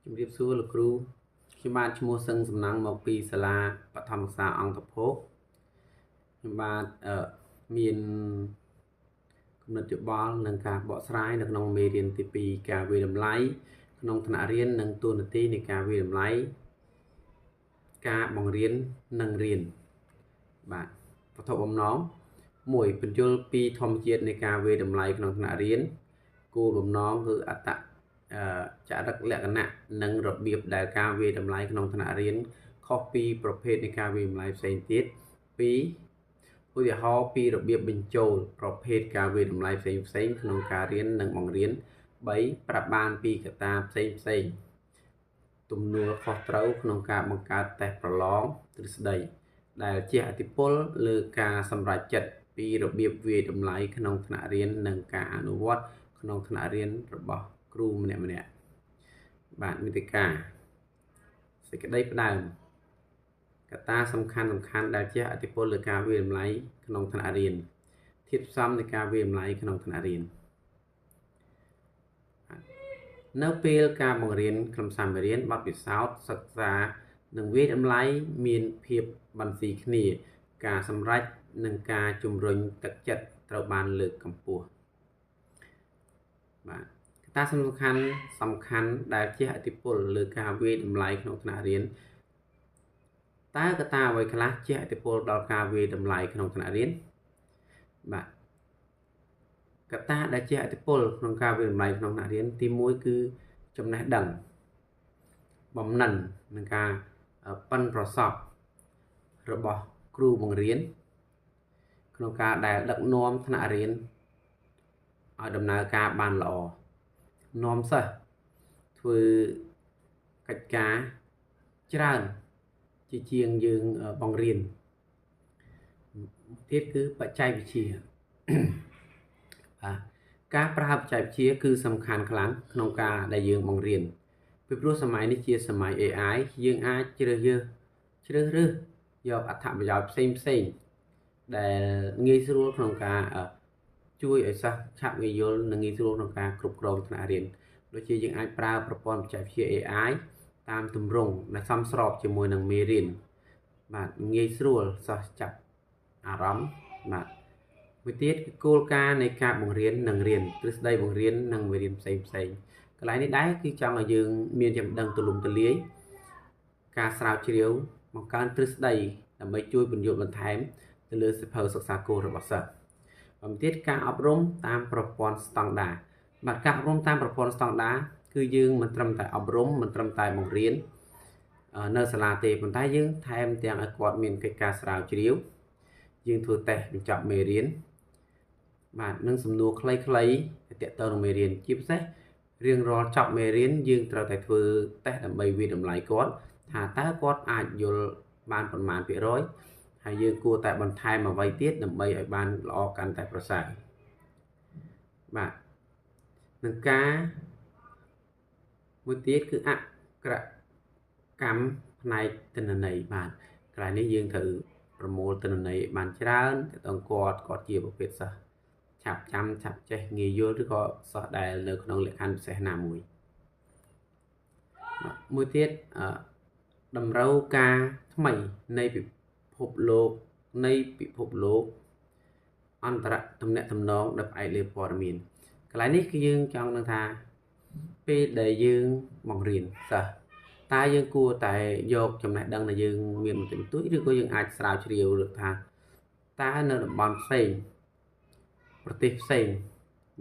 ជំរាបសួរលោកគ្រូខ្ញុំបាទឈ្មោះសឹងសំណាងមកពីសាលាបឋមសិក្សាអង្គភោគខ្ញុំបាទមានគំនិតយោបល់និងការបកស្រាយនៅក្នុងមេរៀនទី2ការវិតម្លៃក្នុងថ្នាក់រៀននិងតួនាទីនៃការវិតម្លៃការបង្រៀននិងរៀនបាទវត្ថុបំណង1បញ្យល់ពីធម្មជាតិនៃការវិតម្លៃក្នុងថ្នាក់រៀនគោលបំណងគឺអត្តចរិតលក្ខណៈនិងរបៀបដែលការវាយតម្លៃក្នុងថ្នាក់រៀនខុសពីប្រភេទនៃការវាយតម្លៃផ្សេងទៀត2ឧទាហរណ៍ពីរបៀបបញ្ចូលប្រភេទការវាយតម្លៃផ្សេងក្នុងការរៀននិងបង្រៀន3ប្រាប់បានពីកត្តាផ្សេងទំនួលខុសត្រូវក្នុងការបង្កើតតេស្តប្រឡងទ្រឹស្ដីដែលជះឥទ្ធិពលលើការសម្រេចចិត្តពីរបៀបវាយតម្លៃក្នុងថ្នាក់រៀននិងការអនុវត្តក្នុងថ្នាក់រៀនរបស់គ្រូម្នាក់បាទមាតិកាសេចក្តីផ្ដើមកត្តាសំខាន់ដែលជះឥទ្ធិពលលើការវាយតម្លៃក្នុងថ្នាក់រៀនធាតុផ្សំនៃការវាយតម្លៃក្នុងថ្នាក់រៀននៅពេលការបង្រៀនខ្លឹមសារមេរៀនបទពិសោធន៍សិក្សានិងវាយតម្លៃមានភាពបន្ស៊ីគ្នាការសម្រេចនិងការជំរុញទឹកចិត្តត្រូវបានលើកកម្ពស់បាទកត្តាសំខាន់ដែលជះឥទ្ធិពលលើការវាយតម្លៃក្នុងថ្នាក់រៀនតើកត្តាអ្វីខ្លះជះឥទ្ធិពលដល់ការវាយតម្លៃក្នុងថ្នាក់រៀនបាទកត្តាដែលជះឥទ្ធិពលក្នុងការវាយតម្លៃក្នុងថ្នាក់រៀនទី1គឺចំណេះដឹងបំណិននិងការប៉ិនប្រសប់របស់គ្រូបង្រៀនក្នុងការដែលដឹកនាំថ្នាក់រៀនឲ្យដំណើរការបានល្អនាំសិស្សធ្វើកិច្ចការច្រើនជាងយើងបង្រៀនទៀតគឺបច្ចេកវិទ្យាការប្រើបច្ចេកវិទ្យាគឺសំខាន់ខ្លាំងក្នុងការដែលយើងបង្រៀនពីព្រោះសម័យនេះជាសម័យ AI យើងអាចជ្រើសរើសយកអត្ថប្រយោជន៍ផ្សេងដែលងាយស្រួលក្នុងការជួយឲ្យសិស្សឆាប់ងាយយល់និងងាយស្រួលក្នុងការគ្រប់គ្រងថ្នាក់រៀនដូចជាយើងអាចប្រើប្រព័ន្ធបច្ចេកវិទ្យា AI តាមទម្រង់ដែលសមស្របជាមួយនឹងមេរៀនបាទងាយស្រួលសិស្សចាប់អារម្មណ៍បាទមួយទៀតគឺគោលការណ៍នៃការបង្រៀននិងរៀនទ្រឹស្ដីបង្រៀននិងមេរៀនផ្សេងកន្លែងនេះដែរគឺចង់ឲ្យយើងមានចំណេះដឹងទូលំទូលាយការស្រាវជ្រាវបង្កើនទ្រឹស្ដីដើម្បីជួយពន្យល់បន្ថែមទៅលើសៀវភៅសិក្សាគោលរបស់សិស្សមួយទៀតការអប់រំតាមប្រព័ន្ធស្តង់ដារបាទការអប់រំតាមប្រព័ន្ធស្តង់ដារគឺយើងមិនត្រឹមតែអប់រំមិនត្រឹមតែបង្រៀននៅសាលាទេប៉ុន្តែយើងថែមទាំងឲ្យគាត់មានកិច្ចការស្រាវជ្រាវយើងធ្វើតេស្តបញ្ចប់មេរៀនបាទនឹងសំណួរខ្លីៗទាក់ទងនឹងមេរៀនជាពិសេសរៀងរាល់ចប់មេរៀនយើងត្រូវតែធ្វើតេស្តដើម្បីវាយតម្លៃគាត់ថាតើគាត់អាចយល់បានប៉ុន្មានភាគរយហើយយើងគួរតែបន្ថែមអ្វីទៀតដើម្បីឲ្យបានល្អកាន់តែប្រសើរបាទនឹងការមួយទៀតគឺអក្ខរកម្មផ្នែកទិន្នន័យបាទកន្លែងនេះយើងត្រូវប្រមូលទិន្នន័យបានច្រើនទាក់ទងគាត់ជាប្រភេទសិស្សឆាប់ចាំឆាប់ចេះងាយយល់ឬក៏សិស្សដែលនៅក្នុងលក្ខខណ្ឌពិសេសណាមួយទៀតតម្រូវការថ្មីនៃពិភពលោកអន្តរទំនាក់ទំនងដែលផ្អែកលើព័ត៌មានកន្លែងនេះគឺយើងចង់នឹងថាពេលដែលយើងបង្រៀនសិស្សតើយើងគួរតែយកចំណេះដឹងដែលយើងមានបន្តិចបន្តួចឬក៏យើងអាចស្រាវជ្រាវលើថាតើនៅតំបន់ផ្សេងប្រទេសផ្សេង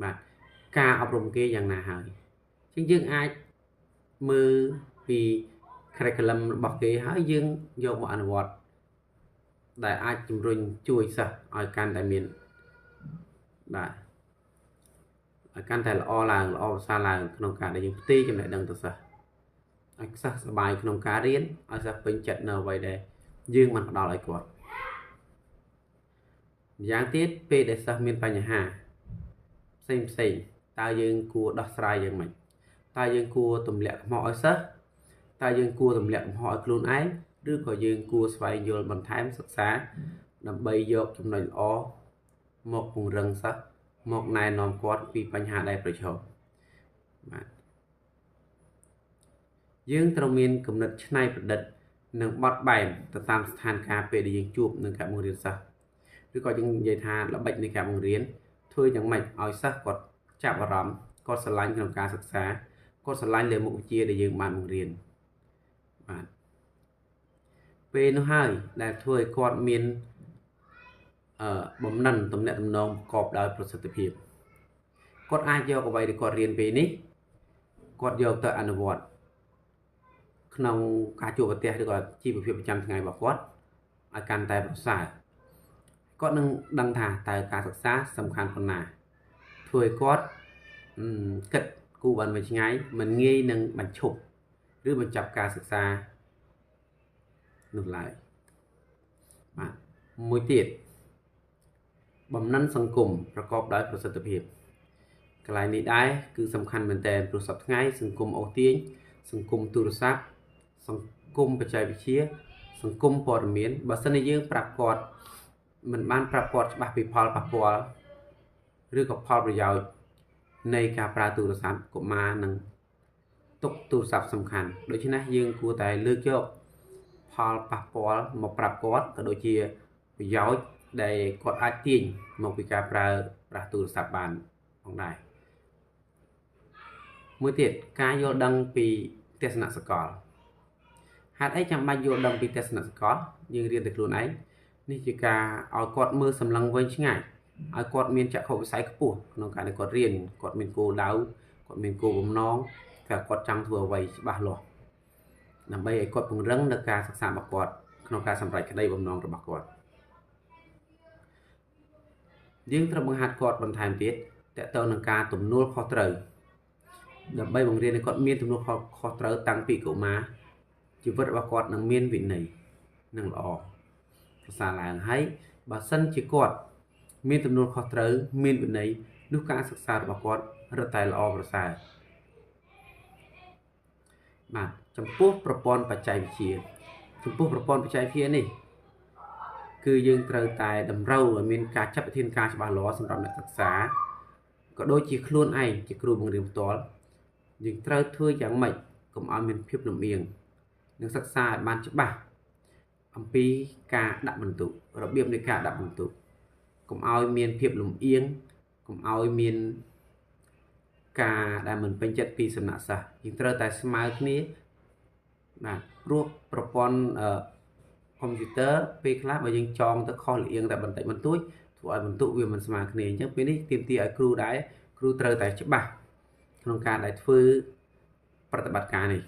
បាទការអប់រំគេយ៉ាងណាហើយជាងយើងអាចមើលពី curriculum របស់គេហើយយើងយកមកអនុវត្តដែលអាចជំរុញជួយសិស្សឲ្យកាន់តែមានបាទឲ្យកាន់តែល្អប្រសើរឡើងក្នុងការដែលយើងផ្ទេរចំណេះដឹងទៅសិស្សឲ្យសិស្សសប្បាយក្នុងការរៀនឲ្យសិស្សពេញចិត្តនៅអ្វីដែលយើងបានផ្ដល់ឲ្យគាត់ម្យ៉ាងទៀតពេលដែលសិស្សមានបញ្ហាផ្សេងតើយើងគួរដោះស្រាយយ៉ាងម៉េចតើយើងគួរទម្លាក់កំហុសឲ្យសិស្សតើយើងគួរទម្លាក់កំហុសឲ្យខ្លួនឯងឬក៏យើងគួរស្វែងយល់បន្ថែមសិក្សាដើម្បីយកចំណុចល្អមកពង្រឹងសិស្សមកណែនាំគាត់ពីបញ្ហាដែលប្រឈមបាទ យើងត្រូវមានគំនិតច្នៃប្រឌិតនិងបត់បែនទៅតាមស្ថានភាពពេលដែលយើងជួបនឹងការបង្រៀនសិស្សឬក៏យើងនិយាយថាល្បិចនៃការបង្រៀនធ្វើយ៉ាងម៉េចឲ្យសិស្សគាត់ចាប់អារម្មណ៍គាត់ស្រឡាញ់ក្នុងការសិក្សាគាត់ស្រឡាញ់លើមុខវិជ្ជាដែលយើងបានបង្រៀនបាទពេលនោះហើយដែលធ្វើឲ្យគាត់មានបំណិនទំនាក់ទំនងប្រកបដោយប្រសិទ្ធភាពគាត់អាចយកអ្វីដែលគាត់រៀនពេលនេះគាត់យកទៅអនុវត្តក្នុងការជួបប្រទះឬក៏ជីវភាពប្រចាំថ្ងៃរបស់គាត់ឲ្យកាន់តែប្រសើរគាត់នឹងដឹងថាតើការសិក្សាសំខាន់ប៉ុណ្ណាធ្វើឲ្យគាត់គិតគូរបានវែងឆ្ងាយមិនងាយនឹងបញ្ឈប់ឬបញ្ចប់ការសិក្សានោះឡើយបាទមួយទៀតបំណិនសង្គមប្រកបដោយប្រសិទ្ធភាពកន្លែងនេះដែរគឺសំខាន់មែនទែនព្រោះសប្តាហ៍ថ្ងៃសង្គមអូសទាញសង្គមទូរស័ព្ទសង្គមបច្ចេកវិទ្យាសង្គមព័ត៌មានបើសិនជាយើងប្រាប់គាត់មិនបានប្រាប់គាត់ច្បាស់ពីផលប៉ះពាល់ឬក៏ផលប្រយោជន៍នៃការប្រើទូរស័ព្ទកុមារនឹងទុកទូរស័ព្ទសំខាន់ដូច្នេះយើងគួរតែលើកយកផលប៉ះពាល់មកប្រាប់គាត់ក៏ដូចជាប្រយោជន៍ដែលគាត់អាចទាញមកពីការប្រើប្រាស់ទូរស័ព្ទបានផងដែរមួយទៀតការយល់ដឹងពីទស្សនៈសកលហេតុអីចាំបាច់យល់ដឹងពីទស្សនៈសកលយើងរៀនតែខ្លួនឯងនេះជាការឲ្យគាត់មើលសម្លឹងវែងឆ្ងាយឲ្យគាត់មានចក្ខុវិស័យខ្ពស់ក្នុងការដែលគាត់រៀនគាត់មានគោលដៅគាត់មានគោលបំណងថាគាត់ចង់ធ្វើអ្វីច្បាស់លាស់ដើម្បីឲ្យគាត់ពង្រឹងនៅការសិក្សារបស់គាត់ក្នុងការសម្រេចក្តីបំណងរបស់គាត់យើងត្រូវបង្ហាត់គាត់បន្ថែមទៀតតើតើនឹងការទំនួលខុសត្រូវដើម្បីបង្រៀនឲ្យគាត់មានទំនួលខុសត្រូវតាំងពីកុមារជីវិតរបស់គាត់នឹងមានវិន័យនឹងល្អប្រសើរឡើងហើយបើសិនជាគាត់មានទំនួលខុសត្រូវមានវិន័យនោះការសិក្សារបស់គាត់រឹតតែល្អប្រសើរបាទចំពោះប្រព័ន្ធបច្ចេកវិទ្យានេះគឺយើងត្រូវតែតម្រូវឲ្យមានការចាត់វិធានការច្បាស់លាស់សម្រាប់អ្នកសិក្សាក៏ដូចជាខ្លួនឯងជាគ្រូបង្រៀនផ្ទាល់យើងត្រូវធ្វើយ៉ាងម៉េចកុំឲ្យមានភាពលំអៀងនិងសិក្សាឲ្យបានច្បាស់អំពីការដាក់បន្ទុករបៀបនៃការដាក់បន្ទុកកុំឲ្យមានភាពលំអៀងកុំឲ្យមានការដែលមិនពេញចិត្តពីសំណាក់សិស្សយើងត្រូវតែស្មើគ្នាបាទព្រោះប្រព័ន្ធកុំព្យូទ័រពេលខ្លះបើយើងចងទៅខុសលៀងតែបន្តិចបន្តួចធ្វើឲ្យបន្ទុកវាមិនស្មើគ្នាអញ្ចឹងពេលនេះទាមទារឲ្យគ្រូដែរគ្រូត្រូវតែច្បាស់ក្នុងការដែលធ្វើប្រតិបត្តិការនេះ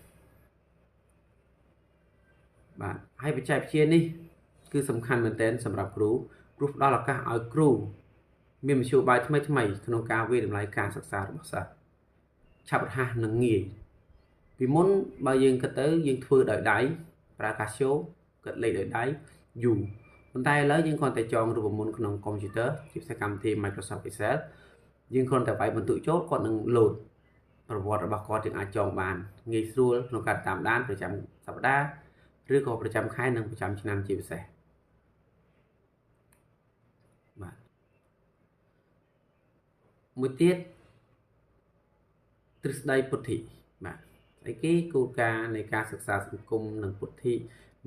បាទហើយបច្ចេកវិទ្យានេះគឺសំខាន់មែនទែនសម្រាប់គ្រូព្រោះផ្ដល់ឱកាសឲ្យគ្រូមានមធ្យោបាយថ្មីក្នុងការវិតម្លៃការសិក្សារបស់សិស្សឆាប់រហ័សនិងងាយពីមុនបើយើងគិតទៅយើងធ្វើដោយដៃប្រើ Casio គិតលេខដោយដៃយូរប៉ុន្តែឥឡូវយើងគ្រាន់តែចងរូបមន្តក្នុងកុំព្យូទ័រជាភាសាកម្មវិធី Microsoft Excel យើងគ្រាន់តែវាយបន្ទុកចូលគាត់នឹងលោតប្រវត្តិរបស់គាត់យើងអាចចងបានងាយស្រួលក្នុងការតាមដានប្រចាំសប្តាហ៍ឬក៏ប្រចាំខែនិងប្រចាំឆ្នាំជាពិសេសបាទមួយទៀតទ្រឹស្ដីពុទ្ធិបាទស្អីគេគោលការណ៍នៃការសិក្សាសង្គមនិងពុទ្ធិ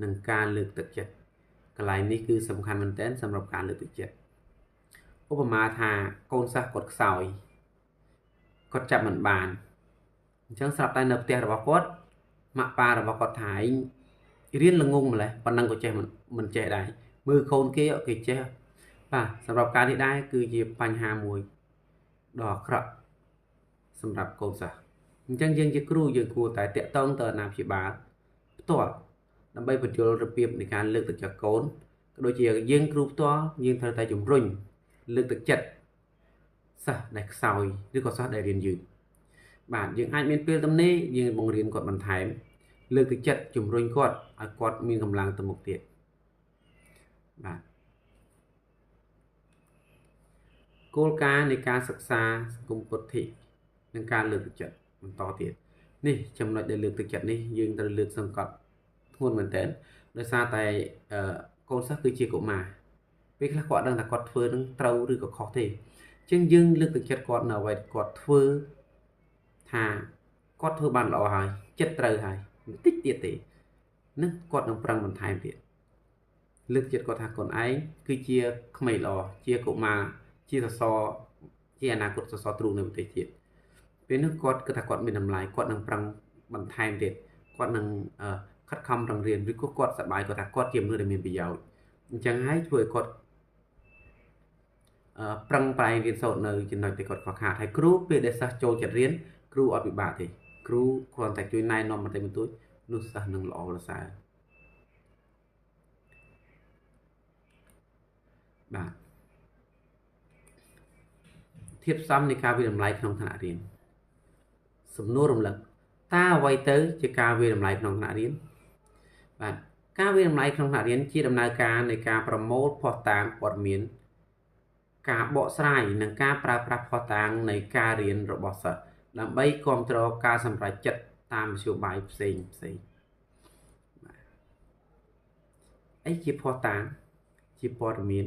និងការលើកទឹកចិត្តកន្លែងនេះគឺសំខាន់មែនទែនសម្រាប់ការលើកទឹកចិត្តឧបមាថាកូនសិស្សគាត់ខ្សោយគាត់ចាប់មិនបានអញ្ចឹងស្រាប់តែនៅផ្ទះរបស់គាត់ម៉ាក់ប៉ារបស់គាត់ថាឯងរៀនល្ងងម្លេះប៉ុណ្ណឹងក៏ចេះមិនចេះដែរមើលកូនគេចេះបាទសម្រាប់ការនេះដែរគឺជាបញ្ហាមួយដ៏អាក្រក់សម្រាប់កូនសិស្សអញ្ចឹងយើងជាគ្រូយើងគួរតែតាក់ទងទៅអាណាព្យាបាលផ្ទាល់ដើម្បីបញ្យល់របៀបនៃការលើកទឹកចិត្តកូនក៏ដូចជាយើងគ្រូផ្ទាល់យើងត្រូវតែជំរុញលើកទឹកចិត្តសិស្សដែលខ្សោយឬក៏សិស្សដែលរៀនយឺតបាទយើងអាចមានពេលទំនេរយើងបង្រៀនគាត់បន្ថែមលើកទឹកចិត្តជំរុញគាត់ឲ្យគាត់មានកម្លាំងទៅមុខទៀតបាទគោលការណ៍នៃការសិក្សាសង្គមពុទ្ធិនិងការលើកទឹកចិត្តបន្តទៀតនេះចំណុចដែលលើកទឹកចិត្តនេះយើងត្រូវលើកសង្កត់ធ្ងន់មែនទែនដោយសារតែកូនសិស្សគឺជាកុមារពេលខ្លះគាត់ដឹងថាគាត់ធ្វើនឹងត្រូវឬក៏ខុសទេអញ្ចឹងយើងលើកទឹកចិត្តគាត់នៅអ្វីគាត់ធ្វើថាគាត់ធ្វើបានល្អហើយចិត្តត្រូវហើយ តិចទៀតទេនឹងគាត់នឹងប្រឹងបន្ថែមទៀតលើកចិត្តគាត់ថាខ្លួនឯងគឺជាក្មេងល្អជាកុមារជាសសរជាអនាគតសសរទ្រូងនៃប្រទេសជាតិពេលនោះគាត់គិតថាគាត់មានតម្លៃគាត់នឹងប្រឹងបន្ថែមទៀតគាត់នឹងខិតខំប្រឹងរៀនឬក៏គាត់សប្បាយគាត់ថាគាត់ជាមនុស្សដែលមានប្រយោជន៍អញ្ចឹងហើយធ្វើឲ្យគាត់ប្រឹងប្រែងរៀនសូត្រនៅចំណុចដែលគាត់ខ្វះខាតហើយគ្រូពេលដែលសិស្សចូលចិត្តរៀនគ្រូអត់ពិបាកទេគ្រូគ្រាន់តែជួយណែនាំបន្តិចបន្តួចនោះសិស្សនឹងល្អប្រសើរបាទធៀបសំនៃការវិតម្លៃក្នុងថ្នាក់រៀនសំណួររំលឹកតើអ្វីទៅជាការវិតម្លៃក្នុងថ្នាក់រៀនបាទការវិតម្លៃក្នុងថ្នាក់រៀនជាដំណើរការនៃការប្រមូលភស្តុតាងព័ត៌មានការបកស្រាយនិងការប្រើប្រាស់ភស្តុតាងនៃការរៀនរបស់សិស្សដើម្បីគ្រប់គ្រងការសម្រេចចិត្តតាមមធ្យោបាយផ្សេងអីជាភស្តុតាងជាព័ត៌មាន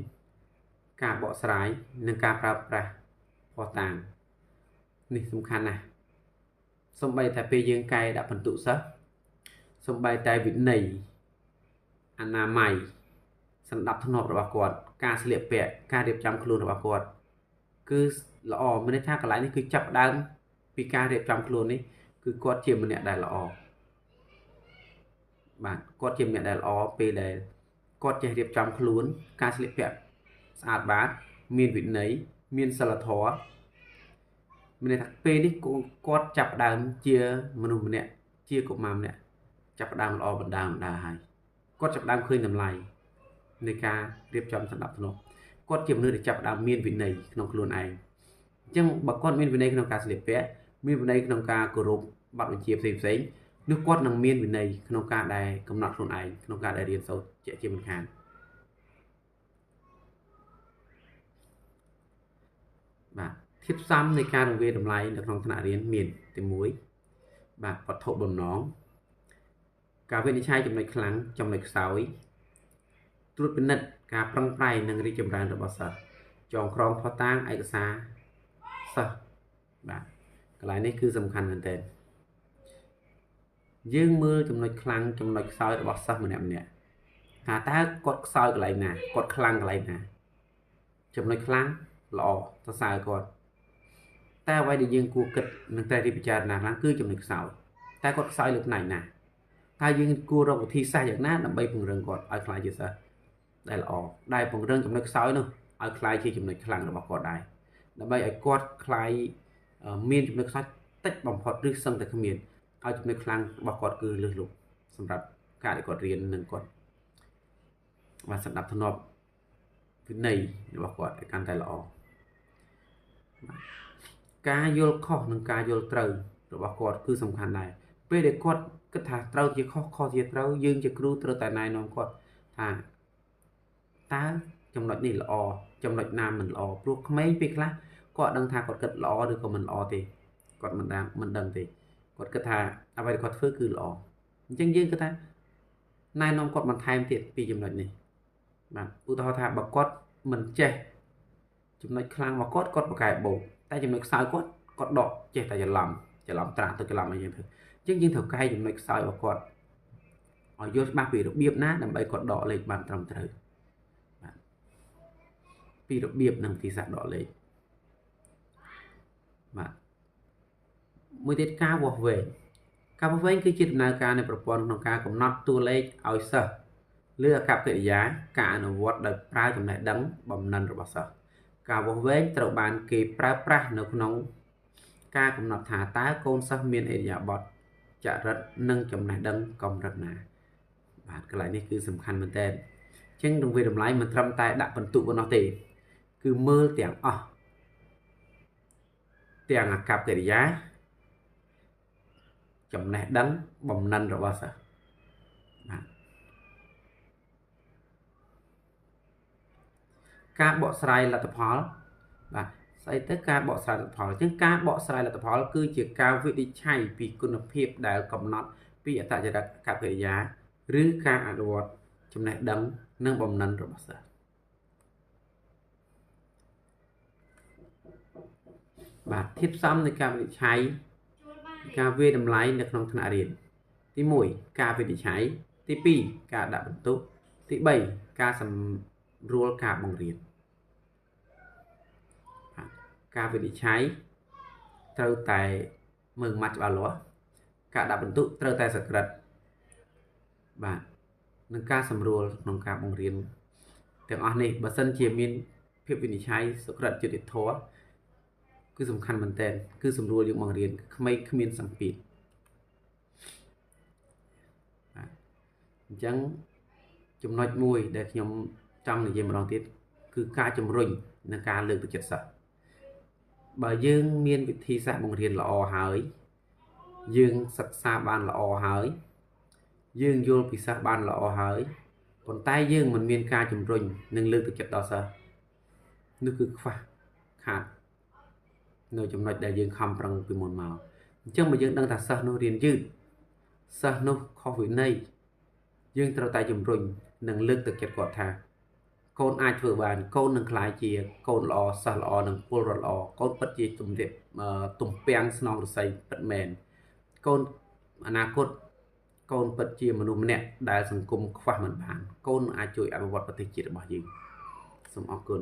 ការបកស្រាយនិងការប្រើប្រាស់ភស្តុតាងនេះសំខាន់ណាស់សូម្បីតែពេលយើងកែដាក់ពិន្ទុសិស្សសូម្បីតែវិន័យអនាម័យសណ្ដាប់ធ្នាប់របស់គាត់ការស្លៀកពាក់ការរៀបចំខ្លួនរបស់គាត់គឺល្អមានន័យថាកន្លែងនេះគឺចាប់ដើមពីការរៀបចំខ្លួននេះគឺគាត់ជាម្នាក់ដែលល្អបាទគាត់ជាម្នាក់ដែលល្អពេលដែលគាត់ចេះរៀបចំខ្លួនការស្លៀកពាក់ស្អាតបាតមានវិន័យមានសិលធម៌មានន័យថាពេលនេះគាត់ចាប់ដើមជាមនុស្សម្នាក់ជាកុមារម្នាក់ចាប់ដើមល្អបណ្ដាហើយគាត់ចាប់ដើមឃើញតម្លៃនៃការរៀបចំសណ្ដាប់ធ្នាប់គាត់ជាមនុស្សដែលចាប់ដើមមានវិន័យក្នុងខ្លួនឯងអញ្ចឹងបើគាត់មានវិន័យក្នុងការស្លៀកពាក់មានវិន័យក្នុងការគោរពបទបញ្ជាផ្សេងនោះគាត់នឹងមានវិន័យក្នុងការដែលកំណត់ខ្លួនឯងក្នុងការដែលរៀនសូត្រជាមិនខានបាទធៀបសំនៃការរង្វេរតម្លៃនៅក្នុងថ្នាក់រៀនមានទី1បាទវត្ថុបំណងការវិនិច្ឆ័យចំណុចខ្លាំងចំណុចខ្សោយត្រួតពិនិត្យការប្រឹងប្រែងនិងរីកចម្រើនរបស់សិស្សចងក្រងភស្តុតាងឯកសារសិស្សបាទកន្លែងនេះគឺសំខាន់មែនទែនយើងមើលចំណុចខ្លាំងចំណុចខ្សោយរបស់សិស្សម្នាក់ថាតើគាត់ខ្សោយកន្លែងណាគាត់ខ្លាំងកន្លែងណាចំណុចខ្លាំងល្អសរសើរគាត់តែអ្វីដែលយើងគួរគិតនិងត្រូវរៀបពិចារណាខ្លាំងគឺចំណុចខ្សោយតែគាត់ខ្សោយលើផ្នែកណាតើយើងគួររកវិធីសាស្ត្រយ៉ាងណាដើម្បីពង្រឹងគាត់ឲ្យខ្លាយជាសិស្សដែលល្អដែលពង្រឹងចំណុចខ្សោយនោះឲ្យខ្លាយជាចំណុចខ្លាំងរបស់គាត់ដែរដើម្បីឲ្យគាត់ខ្លាយមានចំណុចខ្សោយតិចបំផុតឬសឹងតែគ្មានឲ្យចំណុចខ្លាំងរបស់គាត់គឺលើសលប់សម្រាប់ការដែលគាត់រៀននិងគាត់បាទសណ្ដាប់ធ្នាប់វិន័យរបស់គាត់ឲ្យកាន់តែល្អការយល់ខុសនិងការយល់ត្រូវរបស់គាត់គឺសំខាន់ដែរពេលដែលគាត់គិតថាត្រូវជាខុសខុសជាត្រូវយើងជាគ្រូត្រូវតែណែនាំគាត់ថាតើចំណុចនេះល្អចំណុចណាមិនល្អព្រោះក្មេងពេលខ្លះគាត់ដឹងថាគាត់គិតល្អឬក៏មិនល្អទេគាត់មិនដឹងទេគាត់គិតថាអ្វីដែលគាត់ធ្វើគឺល្អអញ្ចឹងយើងគិតថាណែនាំគាត់បន្ថែមទៀតពីចំណុចនេះបាទឧទាហរណ៍ថាបើគាត់មិនចេះចំណុចខ្លាំងរបស់គាត់បកកែបោកតែចំណុចខ្សោយគាត់ដកចេះតែច្រឡំត្រាក់ទៅច្រឡំអីយ៉ាងទៅអញ្ចឹងយើងត្រូវកែចំណុចខ្សោយរបស់គាត់ឲ្យយល់ច្បាស់ពីរបៀបណាដើម្បីគាត់ដកលេខបានត្រឹមត្រូវបាទពីរបៀបនិងវិធីសាស្ត្រដកលេខបាទមួយទៀតការវាស់វែងគឺជាដំណើរការនៃប្រព័ន្ធក្នុងការកំណត់តួលេខឲ្យសិស្សលើអាកប្បកិរិយាការអនុវត្តដោយប្រើចំណេះដឹងបំណិនរបស់សិស្សការវាស់វែងត្រូវបានគេប្រើប្រាស់នៅក្នុងការកំណត់ថាតើកូនសិស្សមានឥរិយាបថចរិតនិងចំណេះដឹងកម្រិតណាបាទកន្លែងនេះគឺសំខាន់មែនទែនអញ្ចឹងរង្វេរតម្លៃមិនត្រឹមតែដាក់ពិន្ទុប៉ុណ្ណោះទេគឺមើលទាំងអស់ទាំងអាកប្បកិរិយាចំណេះដឹងបំណិនរបស់សិស្សបាទការបកស្រាយលទ្ធផលបាទស្អីទៅការបកស្រាយលទ្ធផលអញ្ចឹងការបកស្រាយលទ្ធផលគឺជាការវិនិច្ឆ័យពីគុណភាពដែលកំណត់ពីអត្តចរិតកប្បកិរិយាឬការអនុវត្តចំណេះដឹងនិងបំណិនរបស់សិស្សបាទធៀបសំនៃការវិនិច្ឆ័យការវាយតម្លៃនៅក្នុងថ្នាក់រៀន ទី1ការវិនិច្ឆ័យទី2ការដាក់បន្ទុកទី3ការសម្រួលការបង្រៀនការវិនិច្ឆ័យត្រូវតែមើលម៉ាត់ច្បាស់លាស់ការដាក់បន្ទុកត្រូវតែសក្តិបាទនឹងការសម្រួលក្នុងការបង្រៀនទាំងអស់នេះបើសិនជាមានភាពវិនិច្ឆ័យសក្តិយុត្តិធម៌គឺសំខាន់មែនទែនគឺសម្រួលយើងបង្រៀនក្មេងគ្មានសម្ពាធបាទអញ្ចឹងចំណុចមួយដែលខ្ញុំចង់និយាយម្ដងទៀតគឺការជំរុញនិងការលើកទឹកចិត្តសិស្សបើយើងមានវិធីសាស្ត្របង្រៀនល្អហើយយើងសិក្សាបានល្អហើយយើងយល់ពីសិស្សបានល្អហើយប៉ុន្តែយើងមិនមានការជំរុញនិងលើកទឹកចិត្តដល់សិស្សនោះគឺខ្វះខាតនៅចំណុចដែលយើងខំប្រឹងពីមុនមកអញ្ចឹងបើយើងដឹងថាសិស្សនោះរៀនយឺតសិស្សនោះខុសវិន័យយើងត្រូវតែជំរុញនិងលើកទឹកចិត្តគាត់ថាកូនអាចធ្វើបានកូននឹងក្លាយជាកូនល្អសិស្សល្អនិងពលរដ្ឋល្អកូនពិតជាទំពាំងស្នងរស័យពិតមែនកូនអនាគតកូនពិតជាមនុស្សម្នាក់ដែលសង្គមខ្វះមិនបានកូនអាចជួយអភិវឌ្ឍប្រទេសជាតិរបស់យើងសូមអរគុណ